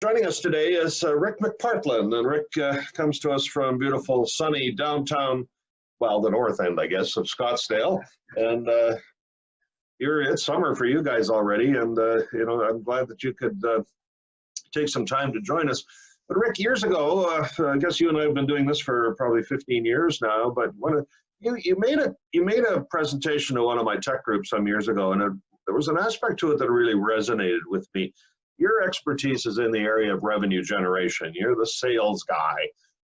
Joining us today is Rick McPartland, and Rick comes to us from beautiful, sunny downtown, well, the north end, I guess, of Scottsdale. And it's summer for you guys already, and I'm glad that you could take some time to join us. But Rick, years ago, I guess you and I have been doing this for probably 15 years now. But you made a presentation to one of my tech groups some years ago, and there was an aspect to it that really resonated with me. Your expertise is in the area of revenue generation. You're the sales guy,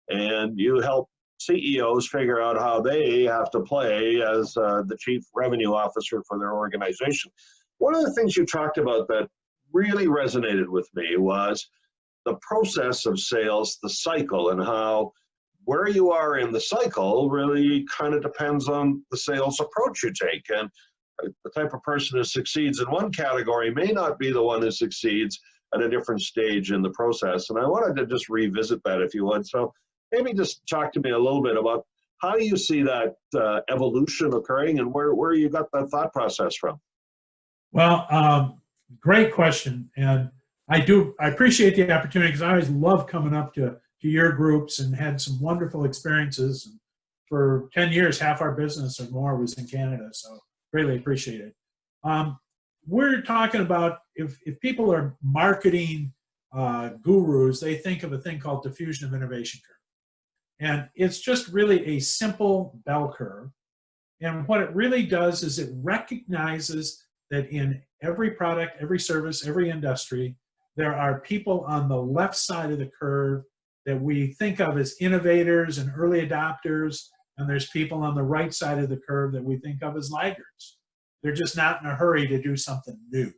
and you help CEOs figure out how they have to play as the chief revenue officer for their organization. One of the things you talked about that really resonated with me was the process of sales, the cycle, and how where you are in the cycle really kind of depends on the sales approach you take. And the type of person who succeeds in one category may not be the one who succeeds at a different stage in the process. And I wanted to just revisit that, if you would. So maybe just talk to me a little bit about how do you see that evolution occurring, and where you got that thought process from? Well, great question. And I appreciate the opportunity, because I always love coming up to your groups and had some wonderful experiences. And for 10 years, half our business or more was in Canada. So really appreciate it. We're talking about if people are marketing gurus, they think of a thing called diffusion of innovation curve. And it's just really a simple bell curve. And what it really does is it recognizes that in every product, every service, every industry, there are people on the left side of the curve that we think of as innovators and early adopters, and there's people on the right side of the curve that we think of as laggards. They're just not in a hurry to do something new.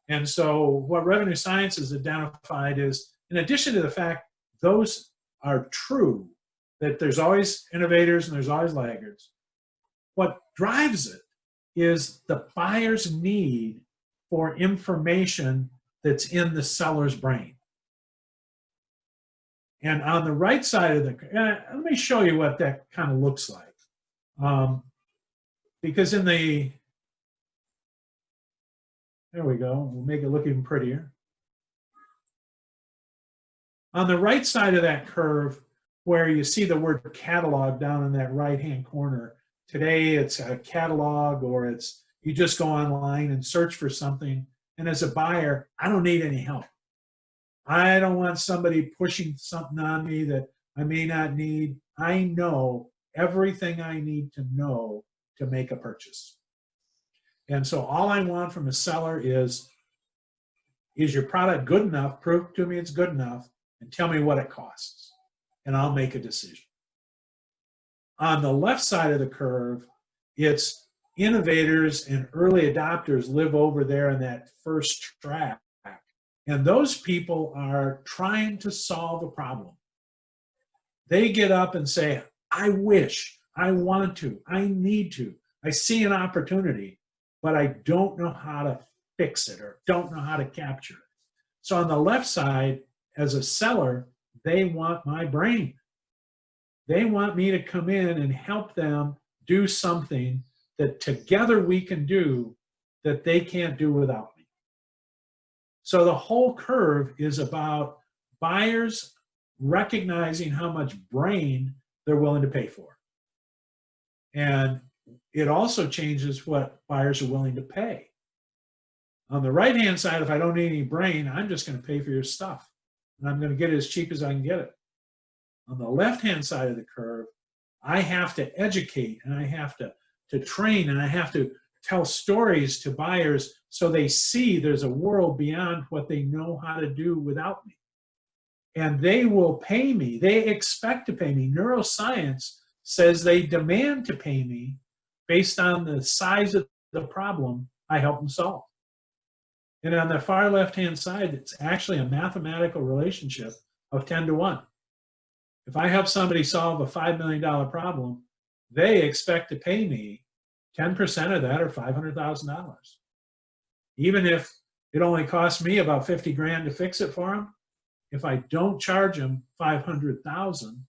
And so what revenue science has identified is, in addition to the fact those are true, that there's always innovators and there's always laggards, what drives it is the buyer's need for information that's in the seller's brain. And on the right side of the, let me show you what that kind of looks like. Because in the, there we go, we'll make it look even prettier. On the right side of that curve, where you see the word catalog down in that right-hand corner, today it's a catalog, or it's, you just go online and search for something. And as a buyer, I don't need any help. I don't want somebody pushing something on me that I may not need. I know everything I need to know to make a purchase. And so all I want from a seller is your product good enough? Prove to me it's good enough, and tell me what it costs, and I'll make a decision. On the left side of the curve, it's innovators and early adopters live over there in that first track. And those people are trying to solve a problem. They get up and say, I wish, I want to, I need to, I see an opportunity, but I don't know how to fix it or don't know how to capture it. So on the left side, as a seller, they want my brain. They want me to come in and help them do something that together we can do that they can't do without me. So the whole curve is about buyers recognizing how much brain they're willing to pay for. And it also changes what buyers are willing to pay. On the right-hand side, if I don't need any brain, I'm just going to pay for your stuff. And I'm going to get it as cheap as I can get it. On the left-hand side of the curve, I have to educate, and I have to train, and I have to tell stories to buyers so they see there's a world beyond what they know how to do without me. And they will pay me. They expect to pay me. Neuroscience says they demand to pay me based on the size of the problem I help them solve. And on the far left-hand side, it's actually a mathematical relationship of 10 to 1. If I help somebody solve a $5 million problem, they expect to pay me 10% of that, or $500,000. Even if it only costs me about 50 grand to fix it for them, if I don't charge them 500,000,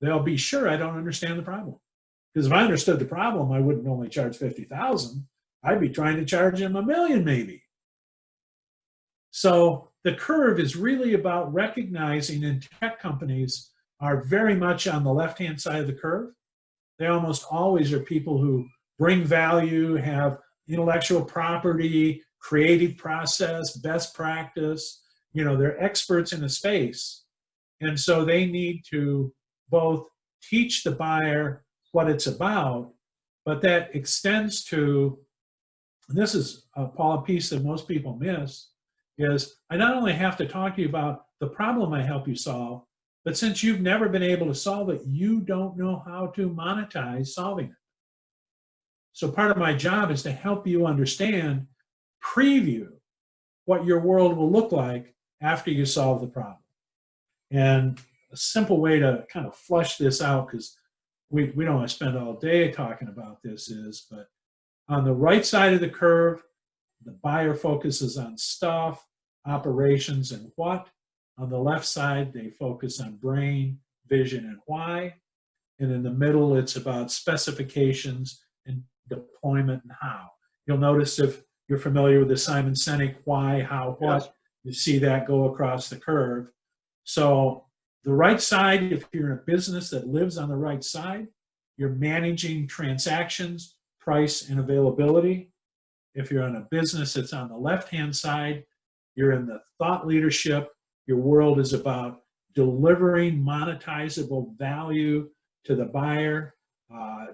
they'll be sure I don't understand the problem. Because if I understood the problem, I wouldn't only charge 50,000. I'd be trying to charge them $1 million maybe. So the curve is really about recognizing, and tech companies are very much on the left-hand side of the curve. They almost always are people who bring value, have intellectual property, creative process, best practice. You know, they're experts in a space. And so they need to both teach the buyer what it's about, but that extends to, and this is, Paul, a piece that most people miss, is I not only have to talk to you about the problem I help you solve, but since you've never been able to solve it, you don't know how to monetize solving it. So part of my job is to help you understand, preview what your world will look like after you solve the problem. And a simple way to kind of flush this out, because we don't want to spend all day talking about this, is, but on the right side of the curve, the buyer focuses on stuff, operations, and what. On the left side, they focus on brain, vision, and why. And in the middle, it's about specifications and deployment and how. You'll notice, if you're familiar with the Simon Sinek why, how, what, yes, you see that go across the curve. So the right side, if you're in a business that lives on the right side, you're managing transactions, price, and availability. If you're in a business that's on the left-hand side, you're in the thought leadership. Your world is about delivering monetizable value to the buyer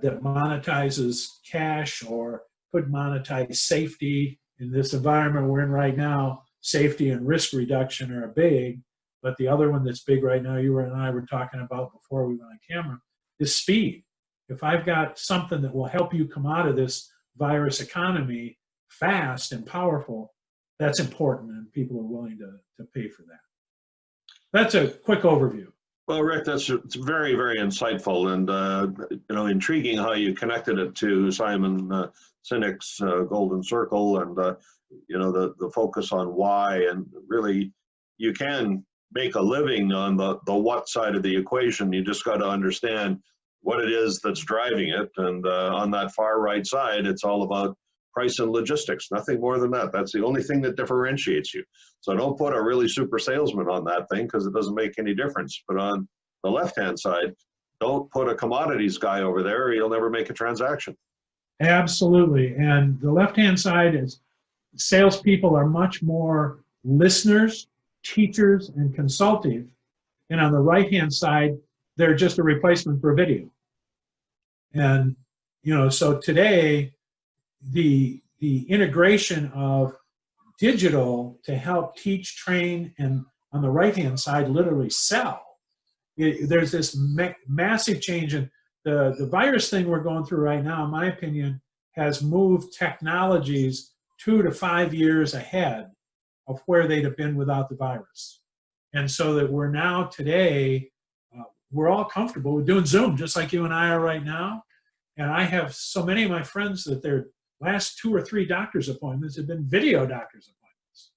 that monetizes cash, or could monetize safety. In this environment we're in right now, safety and risk reduction are big, but the other one that's big right now, you and I were talking about before we went on camera, is speed. If I've got something that will help you come out of this virus economy fast and powerful, that's important, and people are willing to pay for that. That's a quick overview. Well, Rick, it's very, very insightful, and intriguing how you connected it to Simon Sinek's Golden Circle, and the focus on why, and really you can make a living on the what side of the equation. You just got to understand what it is that's driving it, and on that far right side, it's all about price and logistics, nothing more than that. That's the only thing that differentiates you. So don't put a really super salesman on that thing, because it doesn't make any difference. But on the left-hand side, don't put a commodities guy over there, or you'll never make a transaction. Absolutely. And the left-hand side is salespeople are much more listeners, teachers, and consultative. And on the right-hand side, they're just a replacement for video. And, so today, the integration of digital to help teach, train, and on the right-hand side, literally sell. There's this massive change. And the virus thing we're going through right now, in my opinion, has moved technologies 2 to 5 years ahead of where they'd have been without the virus. And so that we're now today, we're all comfortable with doing Zoom, just like you and I are right now. And I have so many of my friends that their last 2 or 3 doctor's appointments have been video doctor's appointments.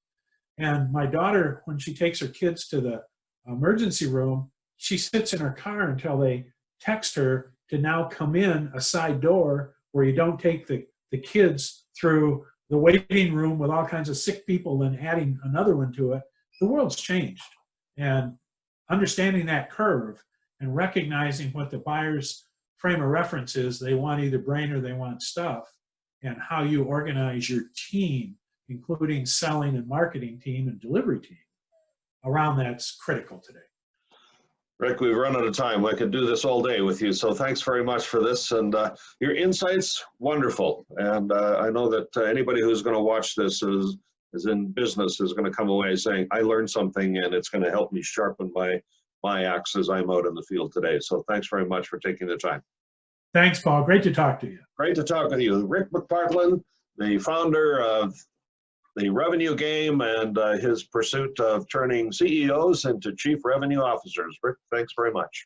And my daughter, when she takes her kids to the emergency room, she sits in her car until they text her to now come in a side door where you don't take the kids through the waiting room with all kinds of sick people and adding another one to it. The world's changed. And understanding that curve and recognizing what the buyer's frame of reference is, they want either brain or they want stuff, and how you organize your team, including selling and marketing team and delivery team, around that's critical today. Rick, we've run out of time. I could do this all day with you, so thanks very much for this. And your insights, wonderful. And I know that anybody who's going to watch this is in business is going to come away saying, I learned something, and it's going to help me sharpen my axe as I'm out in the field today. So thanks very much for taking the time. Thanks, Paul. Great to talk to you. Great to talk with you. Rick McPartland, the founder of the Revenue Game, and his pursuit of turning CEOs into chief revenue officers. Rick, thanks very much.